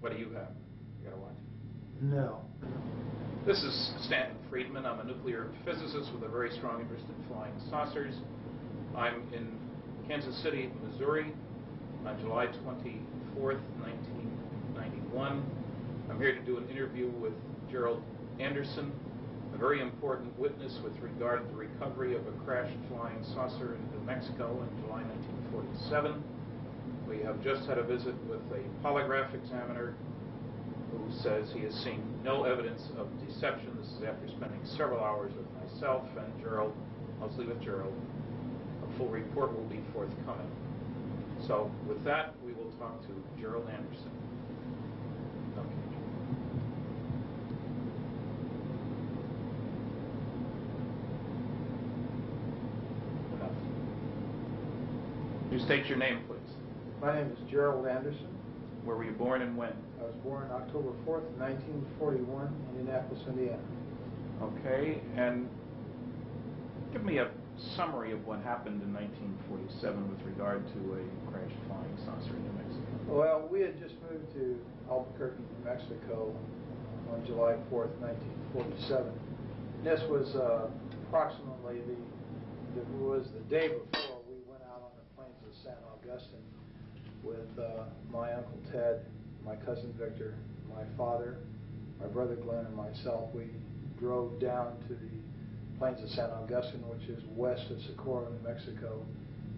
What do you have? You gotta watch. No. This is Stanton Friedman. I'm a nuclear physicist with a very strong interest in flying saucers. I'm in Kansas City, Missouri on July 24th, 1991. I'm here to do an interview with Gerald Anderson, a very important witness with regard to the recovery of a crashed flying saucer in New Mexico in July 1947. We have just had a visit with a polygraph examiner who says he has seen no evidence of deception. This is after spending several hours with myself and Gerald, mostly with Gerald. A full report will be forthcoming. So with that, we will talk to Gerald Anderson. Okay. Enough. You state your name, please. My name is Gerald Anderson. Where were you born and when? I was born October 4th, 1941, in Indianapolis, Indiana. Okay, and give me a summary of what happened in 1947 with regard to a crashed flying saucer in New Mexico. Well, we had just moved to Albuquerque, New Mexico on July 4th, 1947. This was approximately the day before we went out on the plains of San Augustine with my Uncle Ted, my cousin Victor, my father, my brother Glenn, and myself. We drove down to the plains of San Augustine, which is west of Socorro, New Mexico,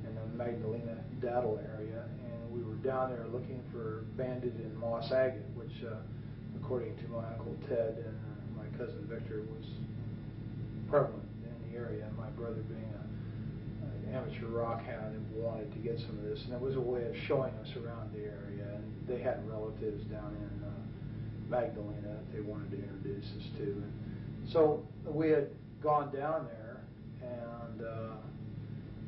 in the Magdalena-Daddle area, and we were down there looking for banded and moss agate, which, according to my Uncle Ted and my cousin Victor, was prevalent in the area. My brother, being an amateur rock hound, and wanted to get some of this, and it was a way of showing us around the area. And they had relatives down in Magdalena that they wanted to introduce us to. And so we had gone down there, and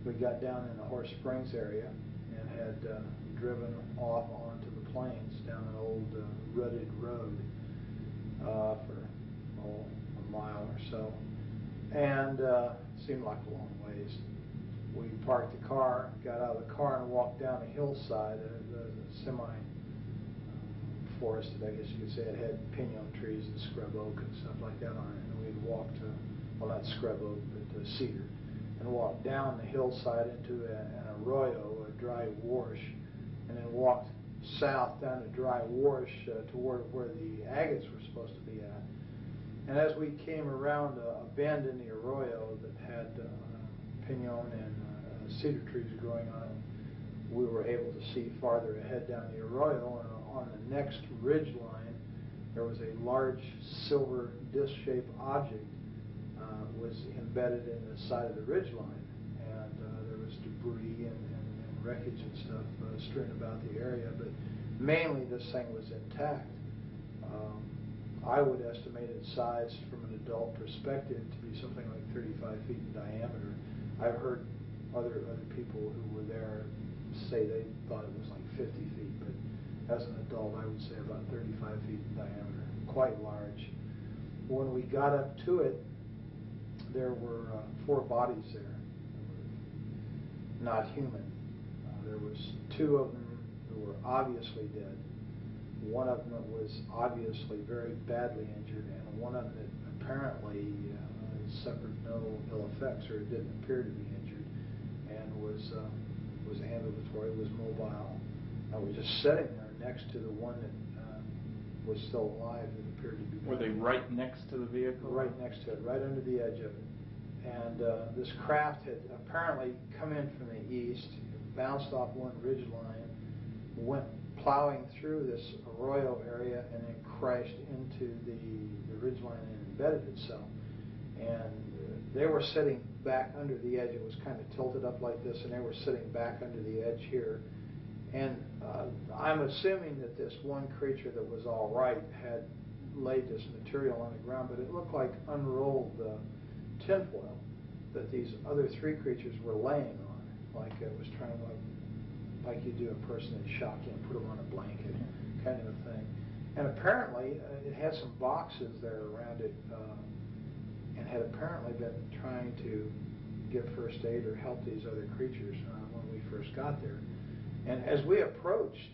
we got down in the Horse Springs area and had driven off onto the plains down an old rutted road for a mile or so, and seemed like a long ways. We parked the car, got out of the car, and walked down the hillside. The semi-forested, I guess you could say. It had pinon trees and scrub oak and stuff like that on it. And we'd walked to, well, not scrub oak, but cedar, and walked down the hillside into an arroyo, a dry wash, and then walked south down the dry wash toward where the agates were supposed to be at. And as we came around a bend in the arroyo that had pinon and cedar trees growing on it, we were able to see farther ahead down the arroyo, and on the next ridge line there was a large silver disc-shaped object was embedded in the side of the ridge line, and there was debris and wreckage and stuff strewn about the area, but mainly this thing was intact. I would estimate its size from an adult perspective to be something like 35 feet in diameter. I've heard other people who were there say they thought it was like 50 feet, but as an adult I would say about 35 feet in diameter, quite large. When we got up to it, there were 4 bodies there, not human. There was 2 of them who were obviously dead. One of them was obviously very badly injured, and one of them that apparently suffered no ill effects, or didn't appear to be injured, and was ambulatory, was mobile. I was just sitting there next to the one that was still alive that appeared to be dead. Were they right next to the vehicle? Right next to it, right under the edge of it. And this craft had apparently come in from the east, bounced off one ridge line, went plowing through this arroyo area, and then crashed into the ridge line and embedded itself. And they were sitting back under the edge. It was kind of tilted up like this, and they were sitting back under the edge here. And I'm assuming that this one creature that was all right had laid this material on the ground, but it looked like unrolled tinfoil that these other 3 creatures were laying on, like it was trying to, like you do a person in shock, you know, put them on a blanket, kind of a thing. And apparently it had some boxes there around it, and had apparently been trying to give first aid or help these other creatures when we first got there. And as we approached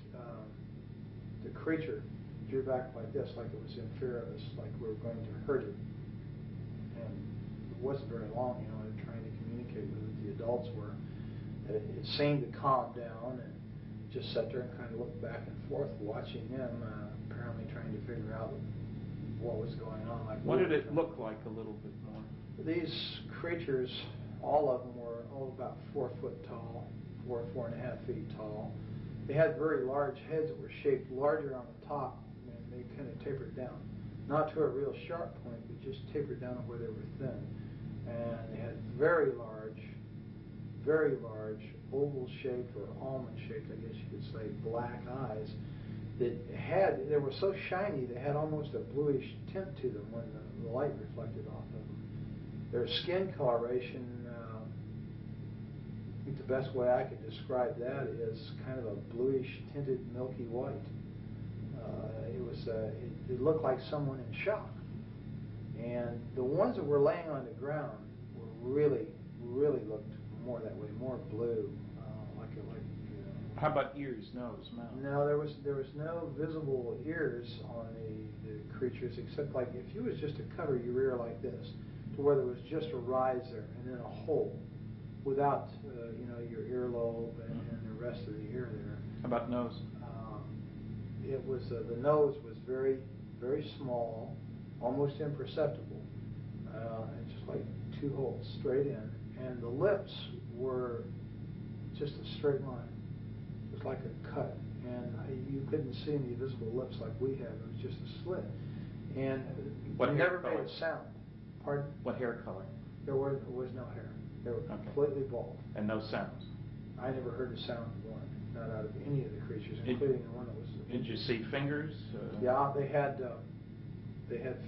the creature, drew back like this, like it was in fear of us, like we were going to hurt it. And it wasn't very long, you know, trying to communicate with it. The adults were. It seemed to calm down and just sat there and kind of looked back and forth, watching them, apparently trying to figure out what was going on. Like, what did it look like a little bit more? These creatures, all of them were about 4 foot tall, 4.5 feet tall. They had very large heads that were shaped larger on the top, and they kind of tapered down. Not to a real sharp point, but just tapered down where they were thin. And they had very large, oval-shaped or almond-shaped, I guess you could say, black eyes they were so shiny they had almost a bluish tint to them when the light reflected off of them. Their skin coloration, I think the best way I could describe that is kind of a bluish tinted milky white. It looked like someone in shock. And the ones that were laying on the ground were really looked more that way, more blue, How about ears, nose, mouth? No, there was no visible ears on the creatures, except like if you was just to cover your ear like this, to where there was just a rise there and then a hole, without your earlobe and the rest of the ear there. How about nose? It was the nose was very small, almost imperceptible, and just like 2 holes straight in, and the lips were just a straight line. It was like a cut, and you couldn't see any visible lips like we have. It was just a slit, and what never color? made a sound. Pardon? What hair color? There was no hair. They were completely bald. And no sounds? I never heard a sound one, not out of any of the creatures, including the one that was... Did you see fingers? Yeah, they had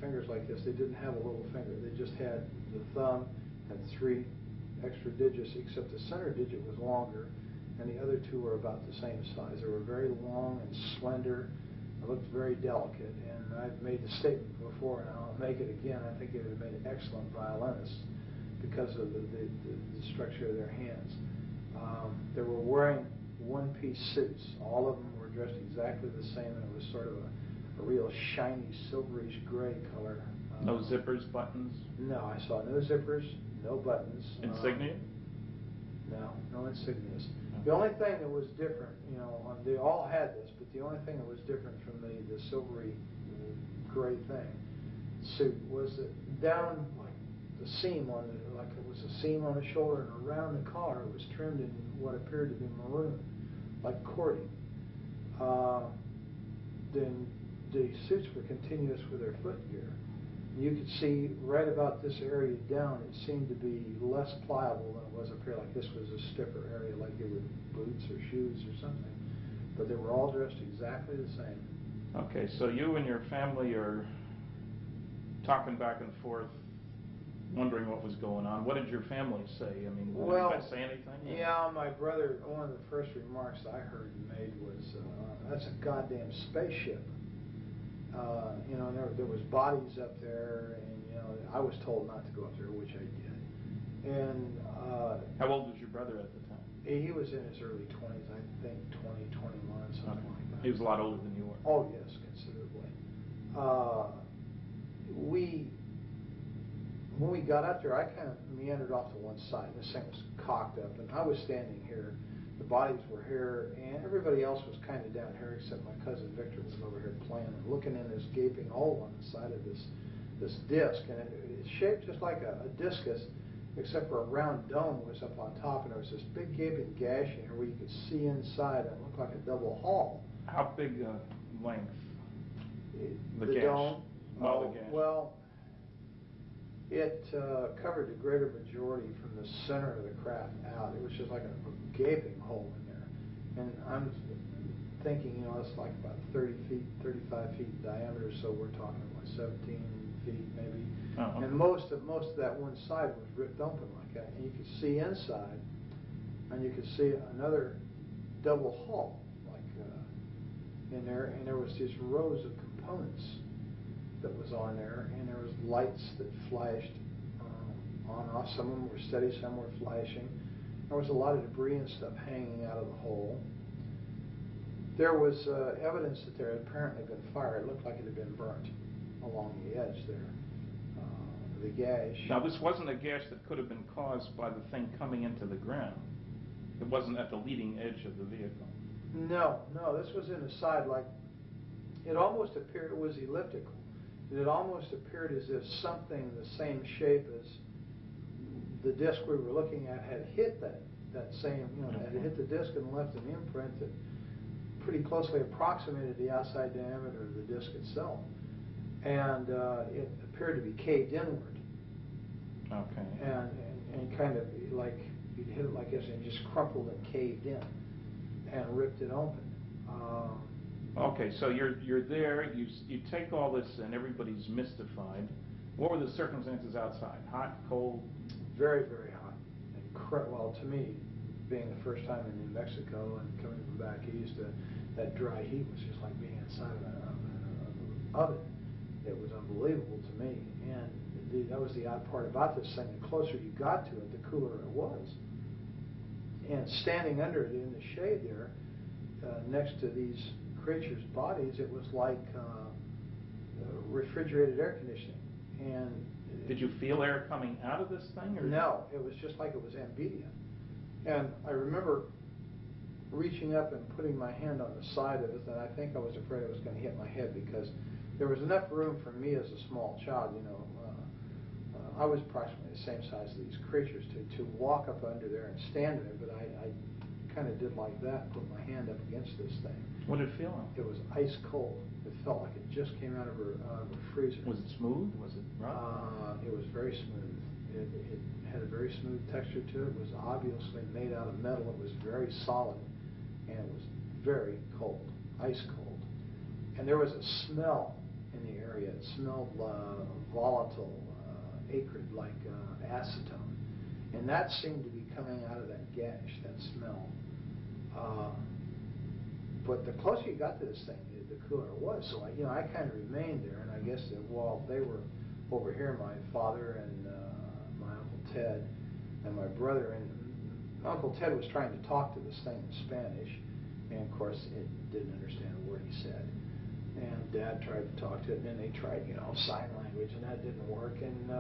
fingers like this. They didn't have a little finger. They just had the thumb, had 3 extra digits, except the center digit was longer, and the other 2 were about the same size. They were very long and slender. They looked very delicate, and I've made the statement before, and I'll make it again. I think they would have made excellent violinists because of the structure of their hands. They were wearing one-piece suits. All of them were dressed exactly the same, and it was sort of a real shiny, silverish gray color. No zippers, buttons? No, I saw no zippers, no buttons. Insignia? No insignias. The only thing that was different, they all had this, but the only thing that was different from the silvery gray suit was that down like the seam like it was a seam on the shoulder, and around the collar it was trimmed in what appeared to be maroon, like cording. Then the suits were continuous with their footgear. You could see right about this area down, it seemed to be less pliable than it was up here, like this was a stiffer area, like it was boots or shoes or something. But they were all dressed exactly the same. Okay, so you and your family are talking back and forth, wondering what was going on. What did your family say? I mean, did they say anything? Yeah, my brother, one of the first remarks I heard made was, that's a goddamn spaceship. There was bodies up there, and I was told not to go up there, which I did. And how old was your brother at the time? He was in his early 20s, I think 20, 21, something like that. He was a lot older than you were. Oh yes, considerably. When we got up there, I kind of meandered off to one side. This thing was cocked up, and I was standing here. The bodies were here, and everybody else was kind of down here, except my cousin Victor was over here playing and looking in this gaping hole on the side of this disc, and it's shaped just like a discus, except for a round dome was up on top, and there was this big gaping gash in here where you could see inside, and it looked like a double hall. How big length? The gash. dome? The gash. Well, it covered the greater majority from the center of the craft out. It was just like a gaping hole in there. And I'm thinking, it's like about 30 feet, 35 feet in diameter, so we're talking about 17 feet maybe. Oh, okay. And most of that one side was ripped open like that. And you could see inside, and you could see another double hull in there, and there was these rows of components that was on there, and there was lights that flashed on and off. Some of them were steady, some were flashing. There was a lot of debris and stuff hanging out of the hole. There was evidence that there had apparently been fire. It looked like it had been burnt along the edge there. The gash. Now, this wasn't a gash that could have been caused by the thing coming into the ground. It wasn't at the leading edge of the vehicle. No, this was in the side, like, it almost appeared, it was elliptical. It almost appeared as if something the same shape as the disc we were looking at had hit that same, had hit the disc and left an imprint that pretty closely approximated the outside diameter of the disc itself. And it appeared to be caved inward. Okay. And kind of like, you'd hit it like this and just crumpled and caved in and ripped it open. Okay, so you're there, you take all this and everybody's mystified. What were the circumstances outside? Hot, cold? Very, very hot. Well, to me, being the first time in New Mexico and coming from back east, that dry heat was just like being inside of an oven. It was unbelievable to me. And that was the odd part about this thing. The closer you got to it, the cooler it was. And standing under it in the shade there, next to these creatures' bodies, it was like refrigerated air conditioning. And did you feel air coming out of this thing? Or no, it was just like it was ambient. And I remember reaching up and putting my hand on the side of it, and I think I was afraid it was going to hit my head because there was enough room for me as a small child, I was approximately the same size as these creatures to walk up under there and stand there, but I kind of did like that, put my hand up against this thing. What did it feel like? It was ice cold. It felt like it just came out of a freezer. Was it smooth? Was it rough? It was very smooth. It had a very smooth texture to it. It was obviously made out of metal. It was very solid, and it was very cold, ice cold. And there was a smell in the area. It smelled volatile, acrid, like acetone. And that seemed to be coming out of that gash, that smell. But the closer you got to this thing, the cooler it was. So I kind of remained there, and I guess that while they were over here, my father and my Uncle Ted and my brother, and Uncle Ted was trying to talk to this thing in Spanish, and of course it didn't understand a word he said. And Dad tried to talk to it, and then they tried, sign language, and that didn't work. And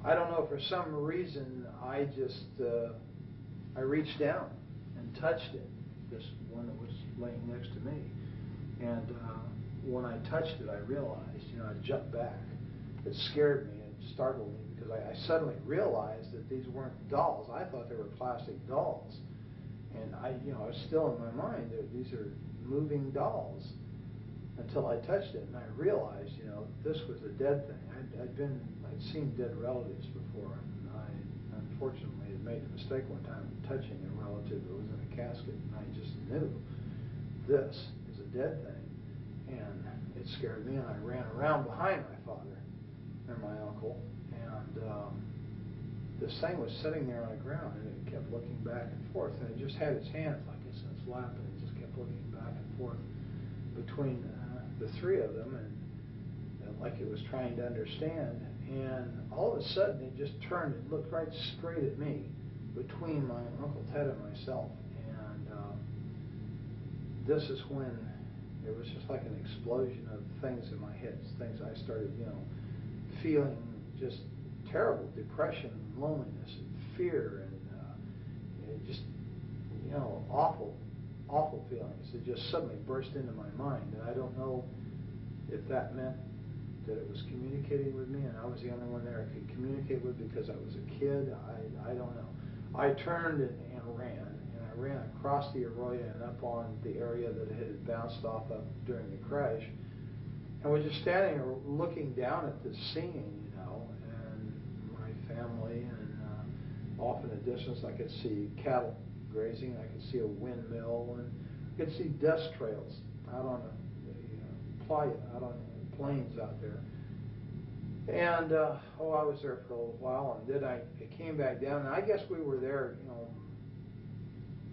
I don't know, for some reason, I just I reached down and touched it, this one that was laying next to me. And when I touched it, I realized, I jumped back. It scared me, it startled me, because I suddenly realized that these weren't dolls. I thought they were plastic dolls. And I was still in my mind that these are moving dolls, until I touched it, and I realized, this was a dead thing. I'd seen dead relatives before, and I unfortunately had made the mistake one time of touching a relative that was in a casket, and I just knew this is a dead thing. And it scared me, and I ran around behind my father and my uncle, and this thing was sitting there on the ground, and it kept looking back and forth, and it just had its hands like this in its lap, and it just kept looking back and forth between the three of them, and like it was trying to understand. And all of a sudden it just turned and looked right straight at me, between my Uncle Ted and myself. And this is when it was just like an explosion of things in my head, things I started feeling, just terrible depression and loneliness and fear, and just awful feelings that just suddenly burst into my mind. And I don't know if that meant that it was communicating with me, and I was the only one there I could communicate with because I was a kid. I don't know. I turned and ran, and I ran across the arroyo and up on the area that it had bounced off of during the crash, and was just standing there looking down at this scene, and my family, and off in the distance I could see cattle grazing, I could see a windmill, and I could see dust trails out on the playa, out on the plains out there. And I was there for a little while, and then I came back down, and I guess we were there,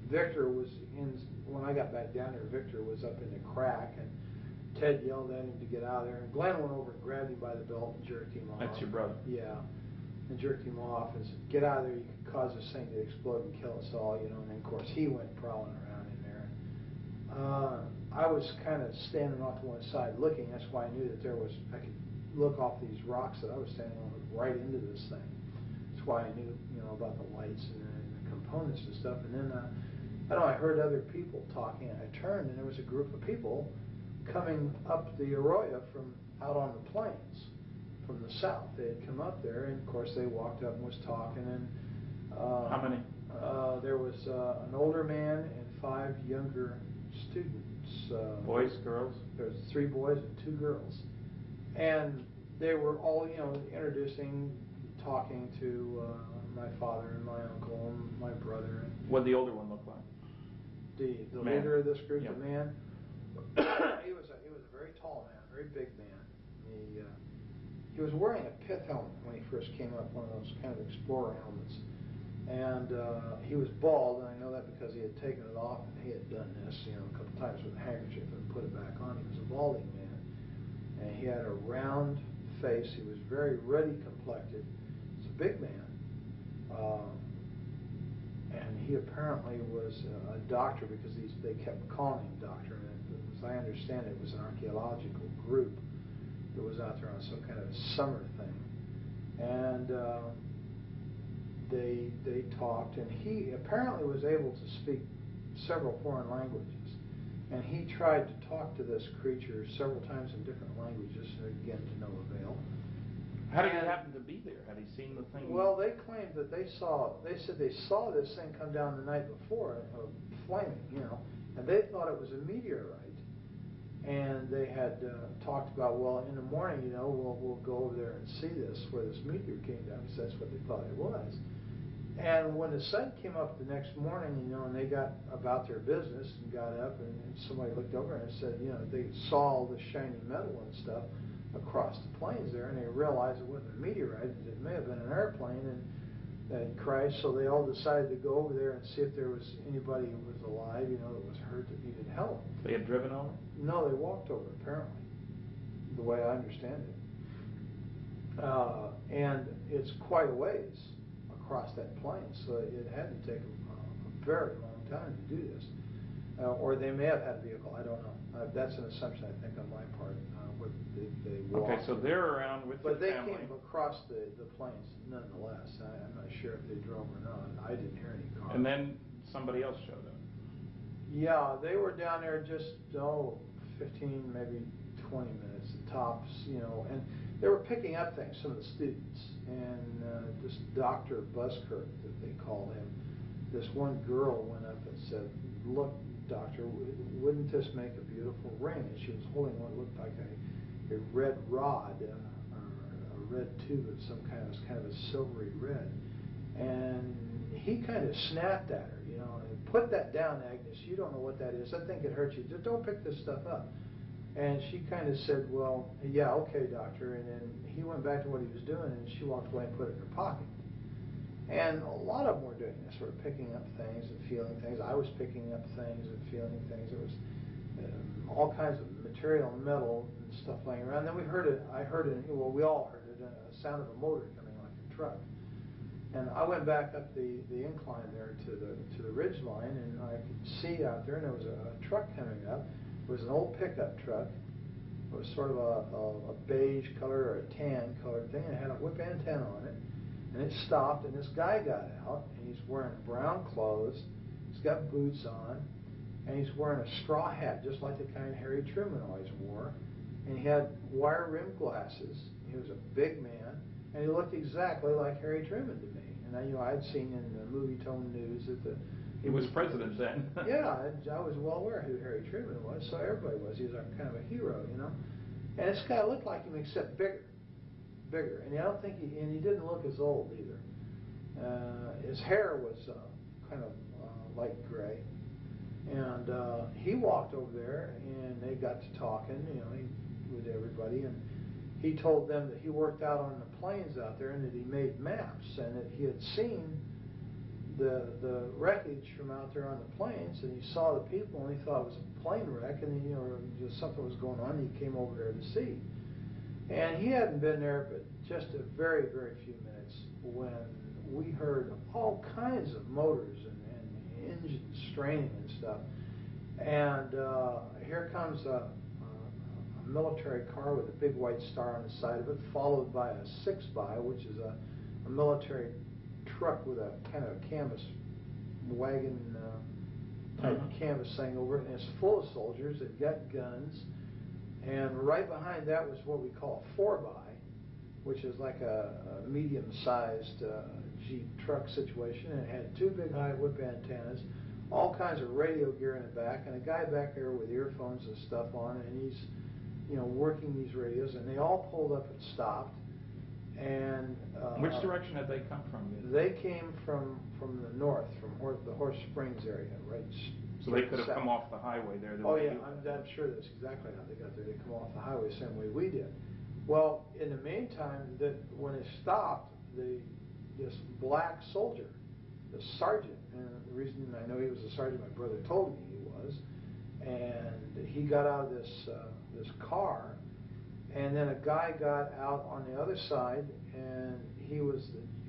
Victor was in, when I got back down there, Victor was up in the crack, and Ted yelled at him to get out of there, and Glenn went over and grabbed him by the belt and jerked him off. That's your brother? Yeah. And jerked him off and said, get out of there, you could cause this thing to explode and kill us all, and then of course he went prowling around in there. I was kind of standing off to one side looking. That's why I knew that I could look off these rocks that I was standing on right into this thing. That's why I knew, about the lights and the components and stuff. And then, I heard other people talking. And I turned, and there was a group of people coming up the arroyo from out on the plains from the south. They had come up there, and of course they walked up and was talking. And how many? There was an older man and 5 younger students. Boys, girls? There was 3 boys and 2 girls, and they were all, introducing, talking to my father and my uncle and my brother. And what did the older one look like? The man. leader of this group, Yeah. the man, he was a very tall man, very big man. He was wearing a pith helmet when he first came up, one of those kind of explorer helmets. And he was bald, and I know that because he had taken it off and he had done this, a couple times with a handkerchief and put it back on. He was a balding man, and he had a round face. He was very ruddy complected. He's a big man, and he apparently was a doctor because they kept calling him doctor. And as I understand it, was an archaeological group that was out there on some kind of summer thing, and they talked, and he apparently was able to speak several foreign languages, and he tried to talk to this creature several times in different languages, again to no avail. How did he happen to be there? Had he seen the thing? Well, they claimed that they said they saw this thing come down the night before, flaming, and they thought it was a meteorite. And they had talked about, well, in the morning, we'll go over there and see this, where this meteor came down, because that's what they thought it was. And when the sun came up the next morning, and they got about their business and got up, and somebody looked over and said, they saw all the shiny metal and stuff across the plains there, and they realized it wasn't a meteorite, it may have been an airplane, and crashed. So they all decided to go over there and see if there was anybody who was alive, that was hurt, that needed help. They had driven over? No, they walked over, apparently, the way I understand it. And it's quite a ways across that plain, so it had to take a very long time to do this. Or they may have had a vehicle, I don't know. That's an assumption, I think, on my part. They walked. Okay, so they're around with but their they family. came across the plains nonetheless. I'm not sure if they drove or not. I didn't hear any cars. And then somebody else showed up. Yeah, they were down there just 15, maybe 20 minutes tops, and they were picking up things, some of the students, and this Dr. Buskirk, that they called him, this one girl went up and said, "Look, doctor, wouldn't this make a beautiful ring?" And she was holding what looked like a red rod, or a red tube of some kind. It was kind of a silvery red, and he kind of snapped at her, "Put that down, Agnes. You don't know what that is. I think it hurts you. Just don't pick this stuff up." And she kind of said, "Well, yeah, okay, doctor." And then he went back to what he was doing, and she walked away and put it in her pocket. And a lot of them were doing this, sort of picking up things and feeling things. I was picking up things and feeling things. There was all kinds of material, metal, and stuff laying around. Then we all heard it, a sound of a motor coming like a truck. And I went back up the incline there to the ridge line, and I could see out there, and there was a truck coming up. It was an old pickup truck. It was sort of a beige color or a tan colored thing, and it had a whip antenna on it. And it stopped, and this guy got out, and he's wearing brown clothes. He's got boots on, and he's wearing a straw hat, just like the kind Harry Truman always wore. And he had wire-rimmed glasses. He was a big man, and he looked exactly like Harry Truman to me. And I'd seen in the movie-tone news that he was president then. Yeah, I was well aware who Harry Truman was, so everybody was. He was kind of a hero, And this guy looked like him, except bigger. And I don't think he didn't look as old either. His hair was kind of light gray, and he walked over there, and they got to talking, with everybody, and he told them that he worked out on the plains out there, and that he made maps, and that he had seen the wreckage from out there on the plains, and he saw the people, and he thought it was a plane wreck, and just something was going on, and he came over there to see. And he hadn't been there but just a very, very few minutes when we heard all kinds of motors and engines straining and stuff. And here comes a military car with a big white star on the side of it, followed by a 6x, which is a military truck with a kind of a canvas wagon type canvas thing over it, and it's full of soldiers. They've got guns, and right behind that was what we call a 4x, which is like a medium-sized Jeep truck situation, and it had two big high whip antennas, all kinds of radio gear in the back, and a guy back there with earphones and stuff on, and he's, you know, working these radios, and they all pulled up and stopped. And which direction had they come from? They came from the north, from the Horse Springs area, right? So they could have come off the highway there. Oh yeah, I'm sure that's exactly how they got there. They come off the highway the same way we did. Well, in the meantime, when it stopped, this black soldier, the sergeant, and the reason I know he was a sergeant, my brother told me he was, and he got out of this car, and then a guy got out on the other side, and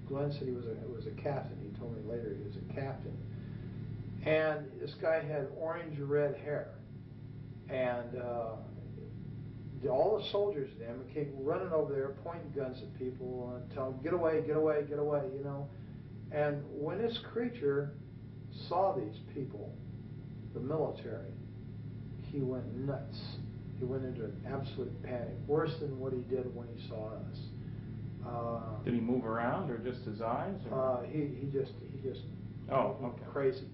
Glenn said he was a captain. He told me later he was a captain, and this guy had orange-red hair, and all the soldiers then came running over there, pointing guns at people, and telling them, "Get away, get away, get away," you know. And when this creature saw these people, the military, he went nuts. He went into an absolute panic, worse than what he did when he saw us. Did he move around, or just his eyes? He just okay. Crazy,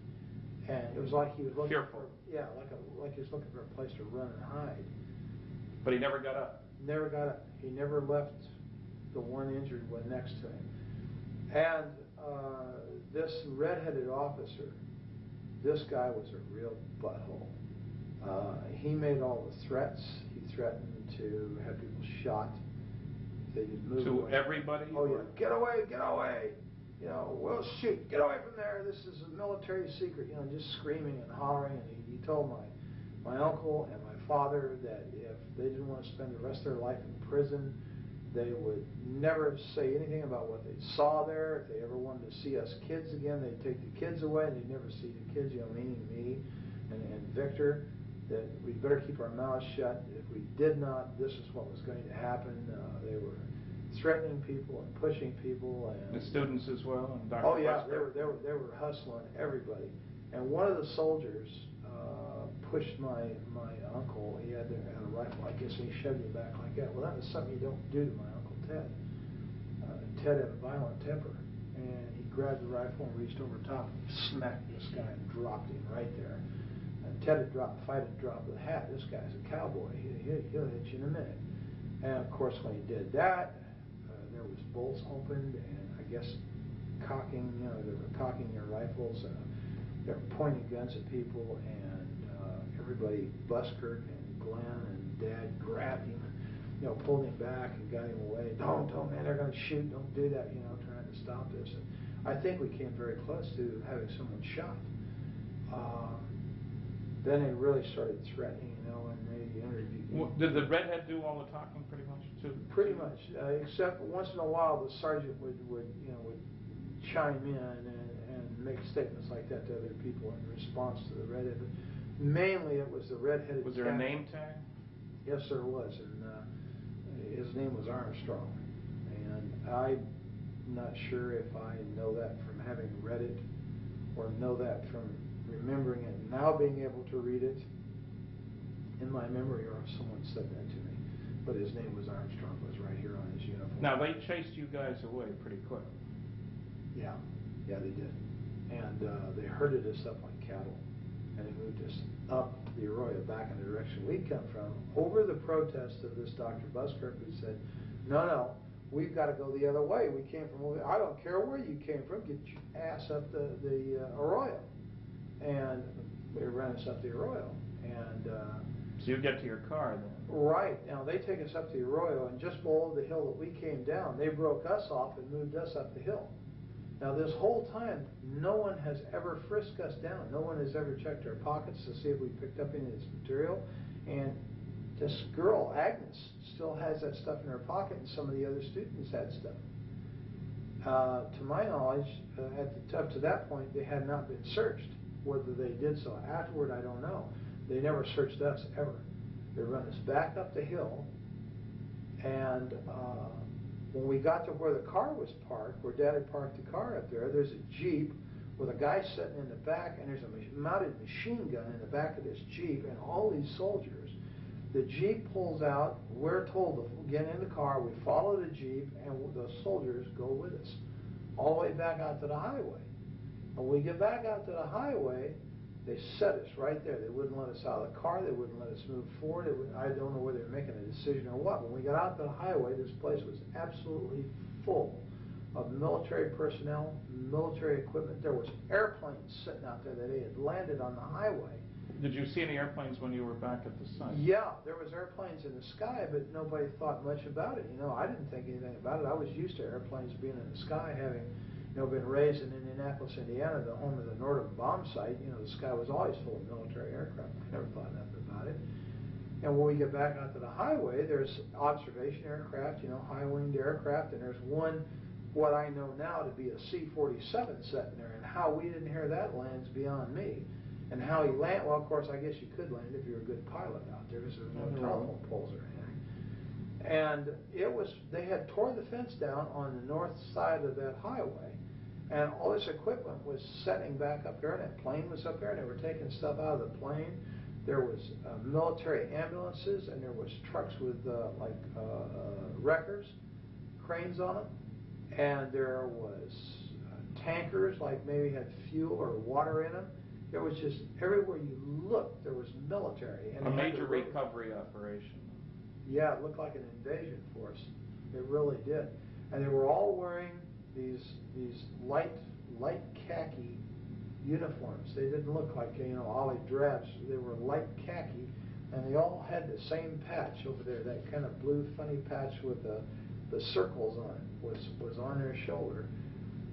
and it was like he was looking fearful. like he was looking for a place to run and hide. But he never got up. Never got up. He never left the one injured one next to him. And this red-headed officer, this guy was a real butthole. He made all the threats. He threatened to have people shot if they didn't move to away. Everybody? Oh yeah, get away, get away. You know, we'll shoot. Get away from there. This is a military secret. You know, just screaming and hollering. And he told my uncle and my father that if they didn't want to spend the rest of their life in prison, they would never say anything about what they saw there. If they ever wanted to see us kids again, they'd take the kids away, and they'd never see the kids, you know, meaning me and Victor, that we'd better keep our mouths shut. If we did not, this is what was going to happen. They were threatening people and pushing people. And the students as well? And Dr. Oh yeah, Busker. they were hustling everybody. And one of the soldiers pushed my uncle. He had a rifle, I guess, and he shoved him back like that. Well, that was something you don't do to my Uncle Ted. Ted had a violent temper, and he grabbed the rifle and reached over top and smacked this guy and dropped him right there. Ted had dropped, if I had dropped the hat, this guy's a cowboy. He'll hit you in a minute. And of course, when he did that, there was bolts opened, and I guess cocking, you know, they were cocking their rifles. They were pointing guns at people, and everybody, Busker and Glenn and Dad, grabbed him, you know, pulled him back and got him away. Don't, man, they're going to shoot. Don't do that, you know, trying to stop this. And I think we came very close to having someone shot. Then they really started threatening, you know, and they interviewed. Well, did the redhead do all the talking pretty much too? Pretty much, except once in a while the sergeant would chime in and make statements like that to other people in response to the redhead. But mainly it was the redheaded. Was there a name tag? Yes, there was, and his name was Armstrong. And I'm not sure if I know that from having read it or know that from remembering it and now being able to read it in my memory, or if someone said that to me. But his name was Armstrong. It was right here on his uniform. Now, they chased you guys away pretty quick. Yeah, they did. And they herded us up like cattle, and they moved us up the Arroyo back in the direction we'd come from, over the protest of this Dr. Busker, who said, no, we've got to go the other way. We came from over there. I don't care where you came from. Get your ass up the Arroyo. And they ran us up the Arroyo. And so you get to your car then? Right. Now, they take us up the Arroyo, and just below the hill that we came down, they broke us off and moved us up the hill. Now, this whole time, no one has ever frisked us down. No one has ever checked our pockets to see if we picked up any of this material. And this girl, Agnes, still has that stuff in her pocket, and some of the other students had stuff. To my knowledge, up to that point, they had not been searched. Whether they did so afterward, I don't know. They never searched us ever. They run us back up the hill, and when we got to where the car was parked, where Dad had parked the car up there, there's a Jeep with a guy sitting in the back, and there's a mounted machine gun in the back of this Jeep, and all these soldiers. The Jeep pulls out. We're told to get in the car. We follow the Jeep, and the soldiers go with us all the way back out to the highway. And when we get back out to the highway, they set us right there. They wouldn't let us out of the car. They wouldn't let us move forward. I don't know whether they were making a decision or what. When we got out to the highway, this place was absolutely full of military personnel, military equipment. There was airplanes sitting out there that they had landed on the highway. Did you see any airplanes when you were back at the site? Yeah, there was airplanes in the sky, but nobody thought much about it. You know, I didn't think anything about it. I was used to airplanes being in the sky, having, you know, been raised in Indianapolis, Indiana, the home of the Nordum bomb site. You know, the sky was always full of military aircraft. I never thought nothing about it. And when we get back onto the highway, there's observation aircraft, you know, high-winged aircraft, and there's one, what I know now to be a C-47 sitting there, and how we didn't hear that land's beyond me. And how he landed, well, of course, I guess you could land if you're a good pilot out there, because there was no telephone poles or anything. And it was, they had tore the fence down on the north side of that highway, and all this equipment was setting back up there, and that plane was up there, and they were taking stuff out of the plane. There was military ambulances, and there was trucks with wreckers, cranes on them, and there was tankers, like maybe had fuel or water in them. There was just, everywhere you looked, there was military. And a major recovery operation. Yeah, it looked like an invasion force. It really did. And they were all wearing these light khaki uniforms. They didn't look like, you know, olive drabs. They were light khaki, and they all had the same patch over there, that kind of blue funny patch with the circles on it was on their shoulder.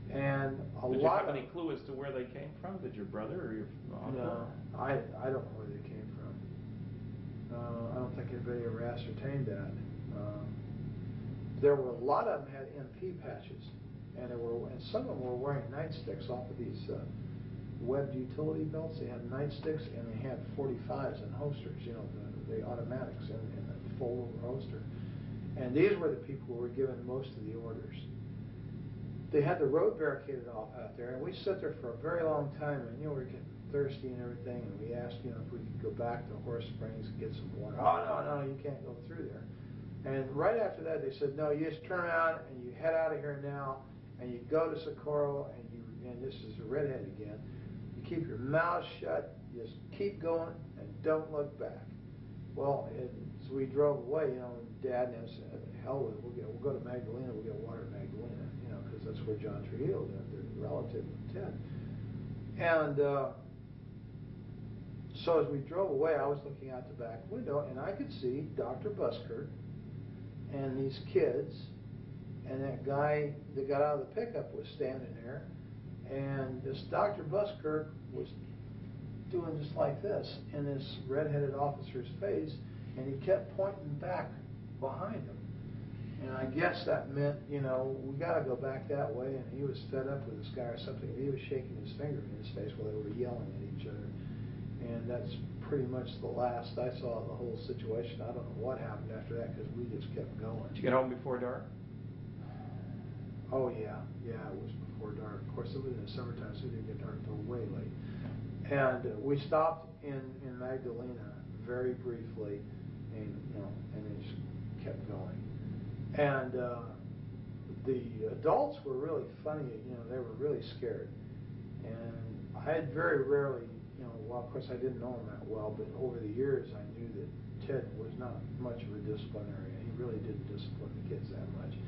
And Did you have any clue as to where they came from? Did your brother or your uncle? No, I don't know where they came from. I don't think anybody ever ascertained that. There were a lot of them had MP patches, and some of them were wearing nightsticks off of these webbed utility belts. They had nightsticks, and they had 45s and holsters. You know, the automatics in the fold-over holster. And these were the people who were given most of the orders. They had the road barricaded off out there, and we sat there for a very long time, and, you know, we were getting thirsty and everything, and we asked, you know, if we could go back to Horse Springs and get some water. Oh, no, you can't go through there. And right after that, they said, no, you just turn around and you head out of here now, and you go to Socorro, and this is a redhead again, you keep your mouth shut, you just keep going, and don't look back. Well, so we drove away, you know, and Dad and I said, hell, we'll go to Magdalena, we'll get water in Magdalena, you know, because that's where John Trujillo lived, their relative of Ted. And so as we drove away, I was looking out the back window, and I could see Dr. Buskirk and these kids, and that guy that got out of the pickup was standing there, and this Dr. Buskirk was doing just like this in this redheaded officer's face, and he kept pointing back behind him. And I guess that meant, you know, we got to go back that way, and he was fed up with this guy or something, and he was shaking his finger in his face while they were yelling at each other. And that's pretty much the last I saw of the whole situation. I don't know what happened after that, because we just kept going. Did you get home before dark? Oh, yeah, it was before dark. Of course, it was in the summertime, so it didn't get dark until way late. And we stopped in Magdalena very briefly, and then just kept going. And the adults were really funny. You know, they were really scared. And I had very rarely, you know, well, of course I didn't know him that well, but over the years I knew that Ted was not much of a disciplinarian. He really didn't discipline the kids that much.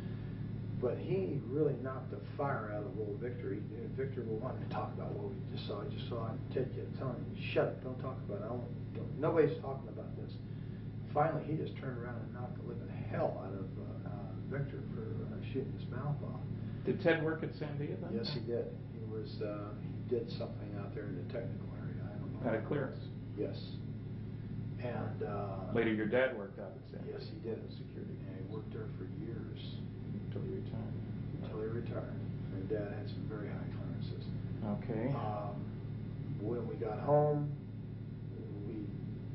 But he really knocked the fire out of little Victor. Victor wanted to talk about what we just saw. I just saw him. Ted kept telling him, shut it, don't talk about it. Nobody's talking about this. Finally, he just turned around and knocked the living hell out of Victor for shooting his mouth off. Did Ted work at Sandia then? Yes, he did. He did something out there in the technical area. I don't know. Had a clearance? Yes. And later your dad worked out at Sandia? Yes, he did. Security. And he worked there for years. Until he retired. Until he retired. And Dad had some very high clearances. Okay. When we got home,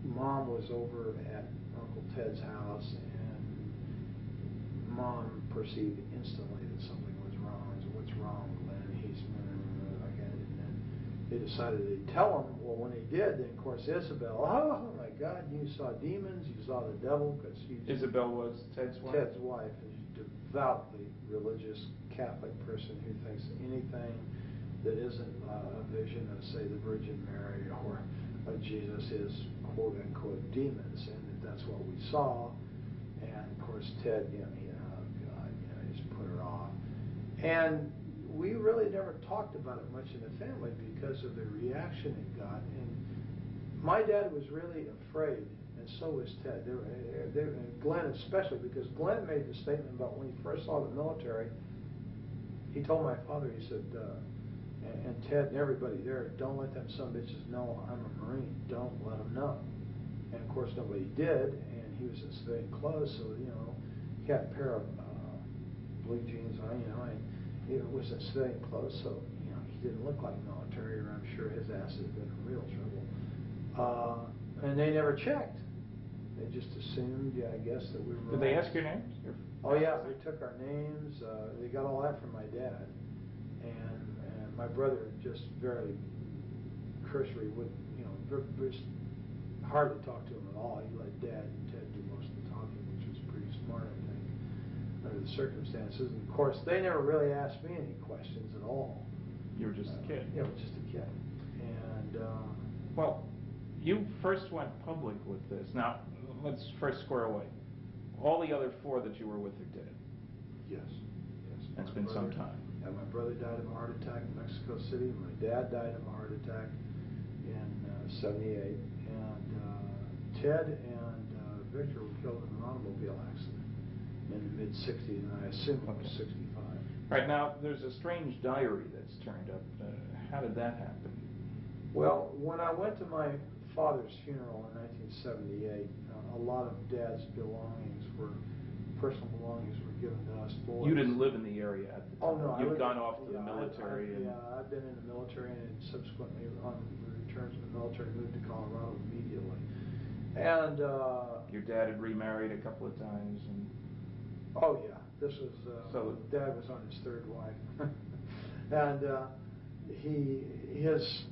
Mom was over at Uncle Ted's house, and Mom perceived instantly that something was wrong. So what's wrong, Glenn? He's like that. And then they decided they'd tell him. Well, when they did, then of course Isabel, oh my God, you saw demons, you saw the devil, because Isabel was Ted's wife? Ted's wife, is a devoutly religious Catholic person who thinks anything that isn't a vision of, say, the Virgin Mary or of Jesus is quote-unquote demons, and that's what we saw. And of course Ted, oh God, he just put her off. And we really never talked about it much in the family because of the reaction it got. And my dad was really afraid, and so was Ted. And Glenn especially, because Glenn made the statement about when he first saw the military, he told my father, he said, and Ted and everybody there, don't let them some bitches know I'm a Marine. Don't let them know. And of course nobody did, and he was in civilian clothes, so he had a pair of blue jeans on, and it was in civilian clothes, so he didn't look like military, or I'm sure his ass had been in real trouble. And they never checked. They just assumed, I guess, that we were. Did they ask your names? Oh yeah, they took our names. They got all that from my dad, and my brother just very cursory would, just hardly talk to him at all. He let Dad and Ted do most of the talking, which was pretty smart, I think, under the circumstances. And of course, they never really asked me any questions at all. You were just a kid. Yeah, I was just a kid. And well, you first went public with this. Now, let's first square away. All the other four that you were with are dead. Yes. It's been some time. Yeah, my brother died of a heart attack in Mexico City. My dad died of a heart attack in '78. And Ted and Victor were killed in an automobile accident in the mid-'60s, and I assume it was '65. Right, now, there's a strange diary that's turned up. How did that happen? Well, when I went to my father's funeral in 1978, a lot of Dad's personal belongings were given to us boys. You didn't live in the area at the time. Oh, no. You'd gone off to the military. I've been in the military, and subsequently, on return to the military, moved to Colorado immediately. And your dad had remarried a couple of times. And oh, yeah. This was, Dad was on his third wife. And his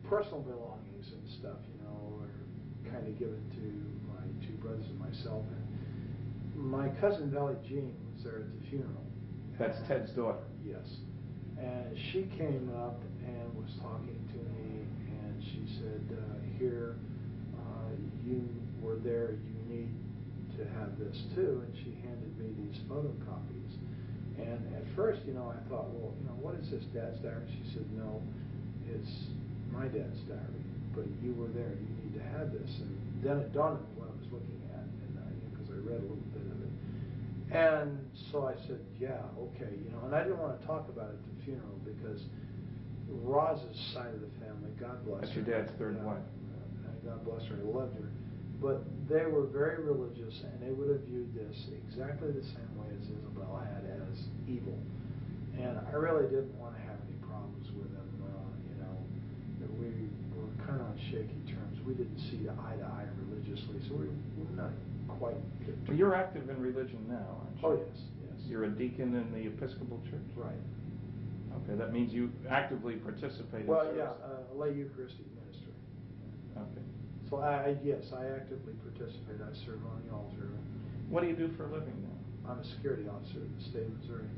personal belongings and stuff, were kind of given to my two brothers and myself. And my cousin Valley Jean was there at the funeral. That's Ted's daughter. Yes. And she came up and was talking to me, and she said, here, you were there, you need to have this too. And she handed me these photocopies. And at first, I thought, well, what is this, Dad's diary? She said, no, it's my dad's diary, but you were there, you need to have this. And then it dawned on me what I was looking at, and because I read a little bit of it. And so I said, yeah, okay, and I didn't want to talk about it at the funeral because Roz's side of the family, God bless her. That's your dad's third wife. God bless her, I loved her. But they were very religious, and they would have viewed this exactly the same way as Isabel had, as evil. And I really didn't want to have any problems with them. We were kind of on shaky terms. We didn't see eye to eye religiously, so we're not quite good. Well, you're active in religion now, aren't you? Oh, yes. You're a deacon in the Episcopal Church? Right. Okay, that means you actively participate in Well, service. yeah, lay Eucharistic ministry. Okay. So I actively participate. I serve on the altar. What do you do for a living now? I'm a security officer in the state of Missouri.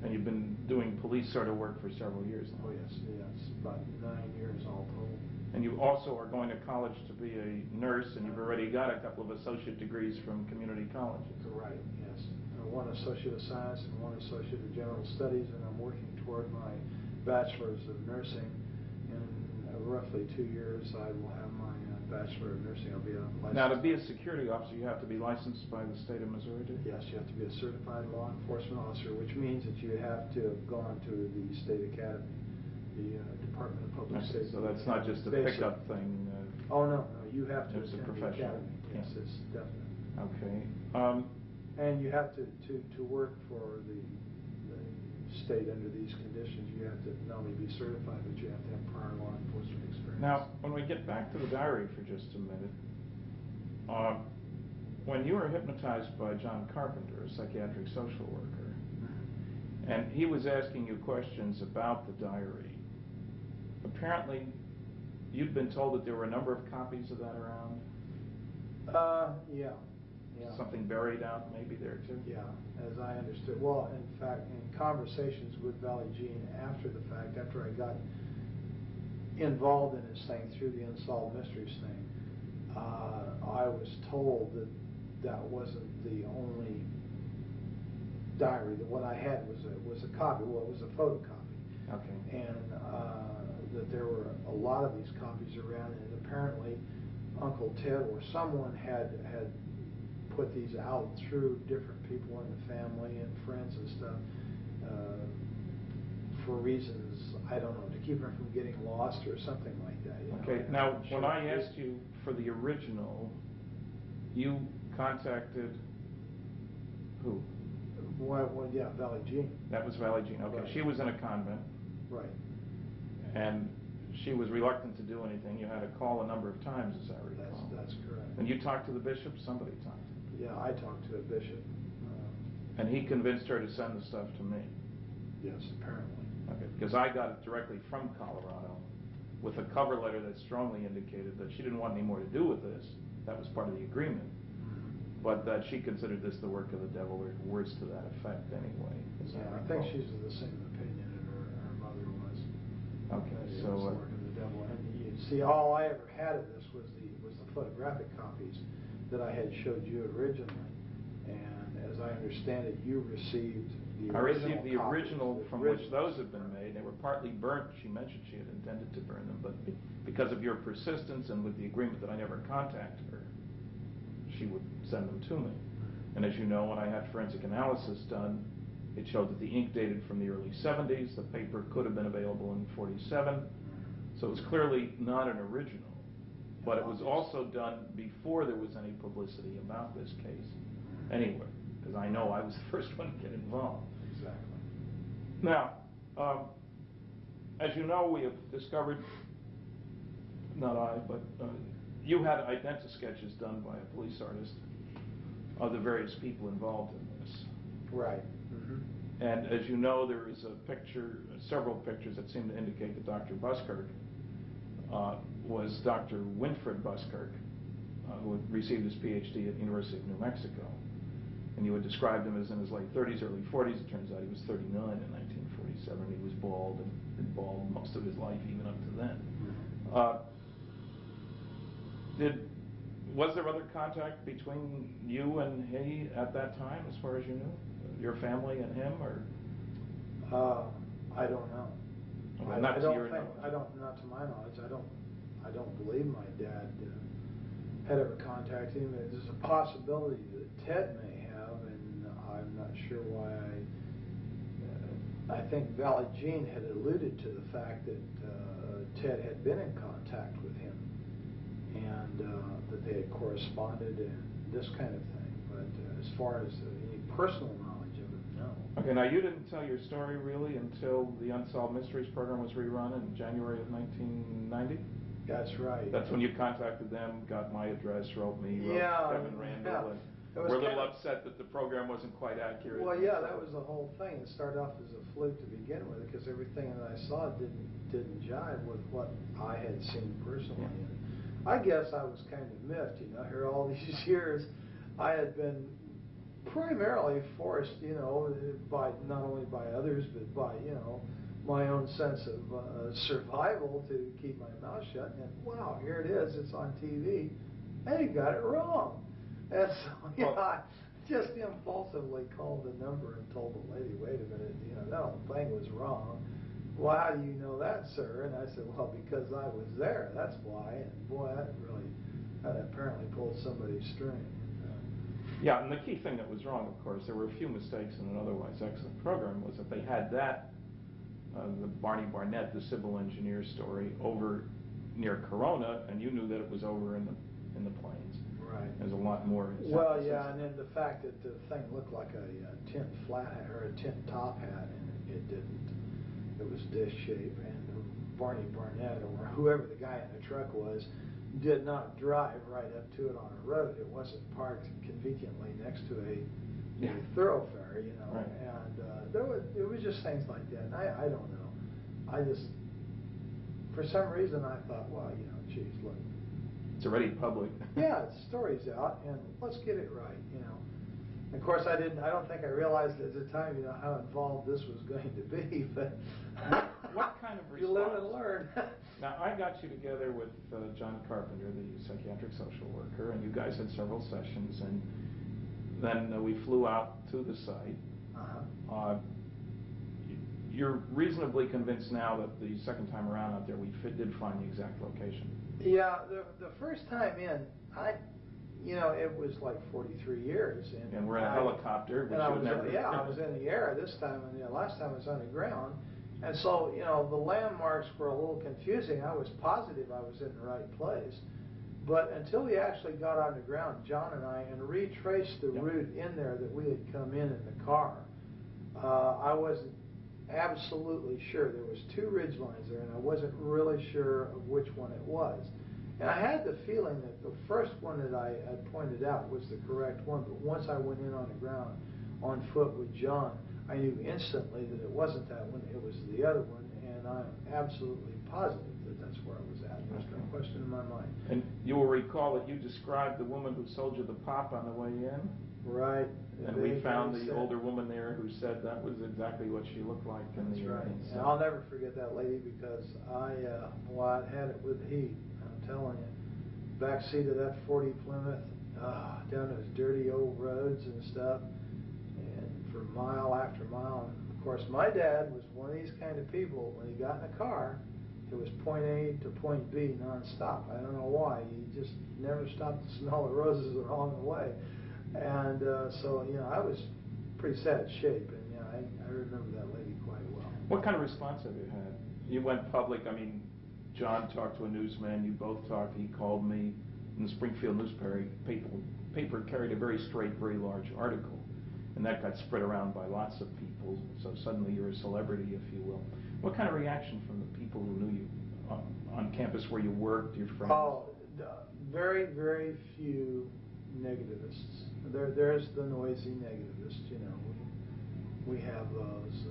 And you've been doing police sort of work for several years now? Oh, yes, about 9 years all told. And you also are going to college to be a nurse, and you've already got a couple of associate degrees from community colleges. Right, yes. One Associate of Science and one Associate of General Studies, and I'm working toward my Bachelor's of Nursing. In roughly 2 years, I will have my Bachelor of Nursing. I'll be a licensed. Now, to be a security officer, you have to be licensed by the state of Missouri, do you? Yes, you have to be a certified law enforcement officer, which means that you have to have gone to the state academy, the Department of Public Safety. So that's not just a pickup thing. Oh, no, you have to It's a attend the professional. academy. Yes, it's definite. Okay. And you have to work for the state under these conditions you have to not only be certified, but you have to have prior law enforcement experience. Now, when we get back to the diary for just a minute, when you were hypnotized by John Carpenter, a psychiatric social worker, and he was asking you questions about the diary, apparently you'd been told that there were a number of copies of that around? Yeah. Something buried out maybe there too? Yeah, as I understood. Well, in fact, in conversations with Valley Jean after the fact, after I got involved in this thing through the Unsolved Mysteries thing, I was told that that wasn't the only diary. That what I had was a copy. Well, it was a photocopy. Okay. And that there were a lot of these copies around, and apparently Uncle Ted or someone had put these out through different people in the family and friends and stuff for reasons, I don't know, to keep them from getting lost or something like that. Okay, now when I asked you for the original, you contacted who? Well, yeah, Valley Jean. That was Valley Jean. Okay, Right. She was in a convent. Right. And she was reluctant to do anything. You had to call a number of times, as I recall. That's correct. And you talked to the bishop? Somebody talked to him. Yeah, I talked to a bishop. And he convinced her to send the stuff to me? Yes, apparently. Okay, because I got it directly from Colorado with a cover letter that strongly indicated that she didn't want any more to do with this. That was part of the agreement. But that she considered this the work of the devil, or words to that effect anyway. Yeah, I think she's of the same opinion that her mother was. Okay, It so... was the work of the devil. And you see, all I ever had of this was the photographic copies that I had showed you originally. And as I understand it, you received the original. I received the copies, original from the which those have been made. They were partly burnt. She mentioned she had intended to burn them, but because of your persistence and with the agreement that I never contact her, she would send them to me. And as you know, when I had forensic analysis done, it showed that the ink dated from the early 70s. The paper could have been available in 47. So it was clearly not an original. But it was also done before there was any publicity about this case anywhere, because I know I was the first one to get involved. Exactly. Now, as you know, we have discovered, not I, but you had identi-sketches done by a police artist of the various people involved in this. Right. And as you know, there is a picture, several pictures that seem to indicate that Dr. Buskirk was Dr. Winfred Buskirk, who had received his PhD at the University of New Mexico. And you had described him as in his late 30s, early 40s. It turns out he was 39 in 1947. He was bald and been bald most of his life, even up to then. Was there other contact between you and he at that time, as far as you knew? Your family and him, or? I don't know. Okay, not to your knowledge. Not to my knowledge. I don't believe my dad had ever contacted him. There's a possibility that Ted may have, and I'm not sure why. I think Valley Jean had alluded to the fact that Ted had been in contact with him, and that they had corresponded and this kind of thing. But as far as any personal knowledge of it, no. Okay, now you didn't tell your story really until the Unsolved Mysteries program was rerun in January of 1990? That's right. That's when you contacted them, got my address, wrote me, wrote Kevin Randall, and we're a little upset that the program wasn't quite accurate. Well, yeah, that was the whole thing. It started off as a fluke to begin with, because everything that I saw didn't jive with what I had seen personally. Yeah. And I guess I was kind of miffed, here all these years. I had been primarily forced, by not only by others, but by, my own sense of survival to keep my mouth shut. And wow, here it is, it's on TV. Hey, got it wrong. And so, I just impulsively called the number and told the lady, wait a minute, that whole thing was wrong. Well, how do you know that, sir? And I said, well, because I was there, that's why. And boy, that apparently pulled somebody's string. Yeah, and the key thing that was wrong, of course, there were a few mistakes in an otherwise excellent program, was that they had that, the Barney Barnett, the civil engineer story, over near Corona, and you knew that it was over in the plains. Right. Right. There's a lot more. Well, yeah, and then the fact that the thing looked like a tin flat hat or a tin top hat, and it didn't. It was disc shape, and Barney Barnett or whoever the guy in the truck was did not drive right up to it on a road. It wasn't parked conveniently next to a thoroughfare, you know. Right. And it was just things like that. And I don't know. I just, for some reason, I thought, well, you know, geez, look. It's already public. Yeah, the story's out, and let's get it right, you know. Of course, I don't think I realized at the time, you know, how involved this was going to be, but what kind of response? You live and learn. Now, I got you together with John Carpenter, the psychiatric social worker, and you guys had several sessions, and then we flew out to the site. You're reasonably convinced now that the second time around out there, we did find the exact location. Yeah, the first time in, you know, it was like 43 years. And we're in a helicopter, which you never... Yeah, I was in the air this time, and the last time I was on the ground. And so, you know, the landmarks were a little confusing. I was positive I was in the right place. But until we actually got on the ground, John and I, and retraced the route in there that we had come in the car, I wasn't absolutely sure. There was two ridge lines there, and I wasn't really sure of which one it was. And I had the feeling that the first one that I had pointed out was the correct one, but once I went in on the ground on foot with John, I knew instantly that it wasn't that one, it was the other one, and I'm absolutely positive that that's where I was at. There's no question in my mind. And you will recall that you described the woman who sold you the pop on the way in? Right. And we found the older woman there who said that was exactly what she looked like. That's right. And I'll never forget that lady because I had it with the heat. I'm telling you. Back seat of that 40 Plymouth, down those dirty old roads and stuff, and for mile after mile. And of course, my dad was one of these kind of people. When he got in a car, it was point A to point B nonstop. I don't know why. He just never stopped to smell the roses along the way. And so, you know, I was pretty sad shape, and you know, I remember that lady quite well. What kind of response have you had? You went public. I mean, John talked to a newsman. You both talked. He called me. And the Springfield newspaper carried a very straight, very large article, and that got spread around by lots of people. So suddenly you're a celebrity, if you will. What kind of reaction from the people who knew you on campus where you worked, your friends? Oh, very, very few negativists. There's the noisy negativists, you know. We have those.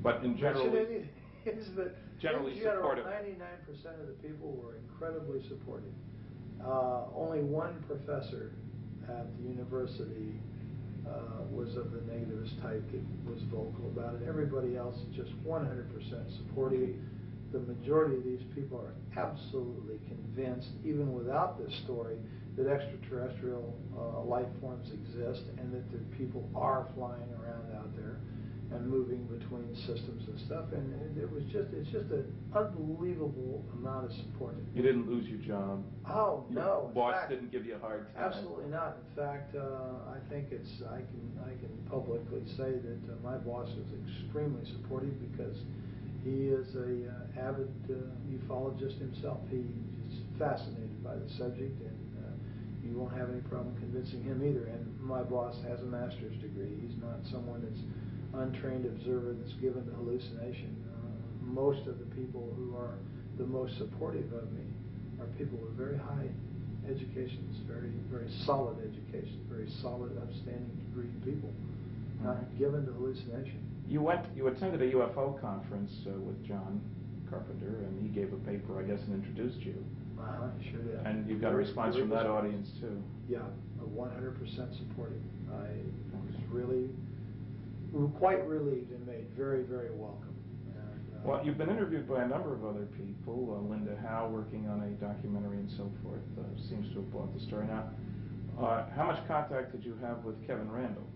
But in general, generally supportive. 99% of the people were incredibly supportive. Only one professor at the university was of the negativist type that was vocal about it. Everybody else is just 100% supportive. The majority of these people are absolutely convinced, even without this story, that extraterrestrial life forms exist and that the people are flying around out there and moving between systems and stuff. And it's just an unbelievable amount of support. You didn't lose your job? Oh, no. Your boss didn't give you a hard time? Absolutely not. In fact, I think I can publicly say that my boss is extremely supportive because he is a avid ufologist himself. He is fascinated by the subject, and you won't have any problem convincing him either. And my boss has a master's degree. He's not someone that's untrained observer that's given to hallucination. Most of the people who are the most supportive of me are people with very high educations, very, very solid education, very solid, upstanding degree people, not given to hallucination. You attended a UFO conference with John Carpenter, and he gave a paper, I guess, and introduced you. Sure did. And you've got a response from that audience, too. Yeah, 100% supportive. I was really quite relieved and made very, very welcome. And, well, you've been interviewed by a number of other people. Linda Howe, working on a documentary and so forth, seems to have bought the story. Now, how much contact did you have with Kevin Randall?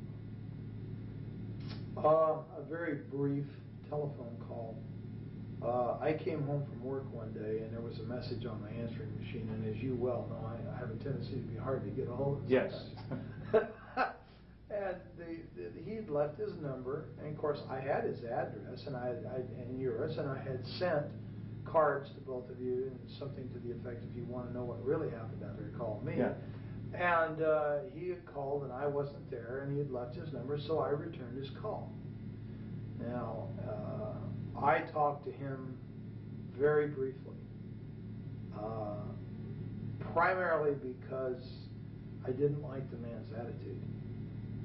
A very brief telephone call. I came home from work one day, and there was a message on my answering machine, and as you well know, I have a tendency to be hard to get a hold of. Yes. And he'd left his number, and of course I had his address and yours, and I had sent cards to both of you and something to the effect, if you want to know what really happened out there, call me. Yeah. And he had called and I wasn't there, and he had left his number, so I returned his call. Now, I talked to him very briefly, primarily because I didn't like the man's attitude.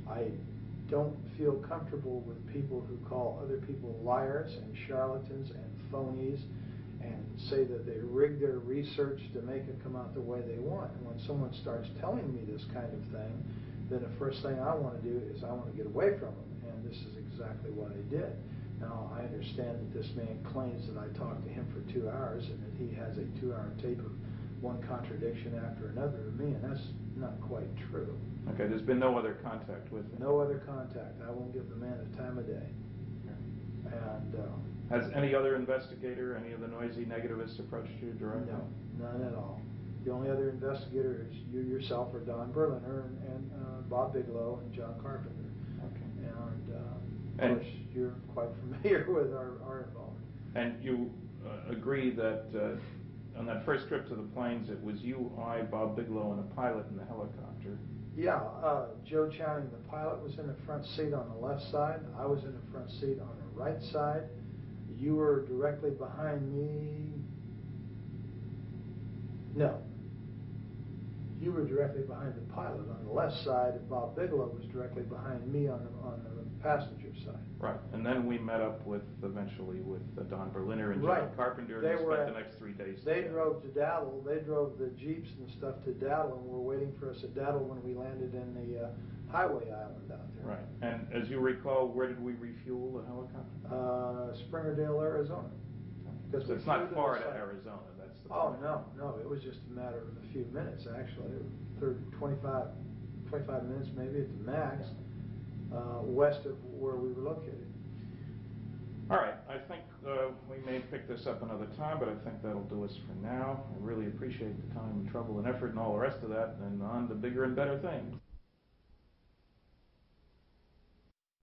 I don't feel comfortable with people who call other people liars and charlatans and phonies and say that they rig their research to make it come out the way they want. And when someone starts telling me this kind of thing, then the first thing I want to do is I want to get away from them. And this is exactly what I did. Now, I understand that this man claims that I talked to him for 2 hours and that he has a 2-hour tape of one contradiction after another of me, and that's not quite true. Okay, there's been no other contact with him? No other contact. I won't give the man the time of day. And has any other investigator, any of the noisy negativists approached you directly? No, none at all. The only other investigator is you yourself, or Don Berliner, and Bob Bigelow, and John Carpenter. Okay. And of course, you're quite familiar with our involvement. And you agree that on that first trip to the plains, it was you, I, Bob Bigelow, and a pilot in the helicopter? Yeah, Joe Channing, the pilot, was in the front seat on the left side. I was in the front seat on the right side. You were directly behind me. No. You were directly behind the pilot on the left side, and Bob Bigelow was directly behind me on the passenger side. Right, and then we met up eventually with Don Berliner and John Carpenter, and we spent the next 3 days They drove to Dattle. They drove the Jeeps and stuff to Dattle, and were waiting for us at Dattle when we landed in the highway island out there. Right, and as you recall, where did we refuel the helicopter? Springerdale, Arizona. So it's not far to Arizona, that's the point. No, it was just a matter of a few minutes, actually. 25 minutes maybe at the max, west of where we were located. All right, I think we may pick this up another time, but I think that'll do us for now. I really appreciate the time and trouble and effort and all the rest of that, and on to bigger and better things.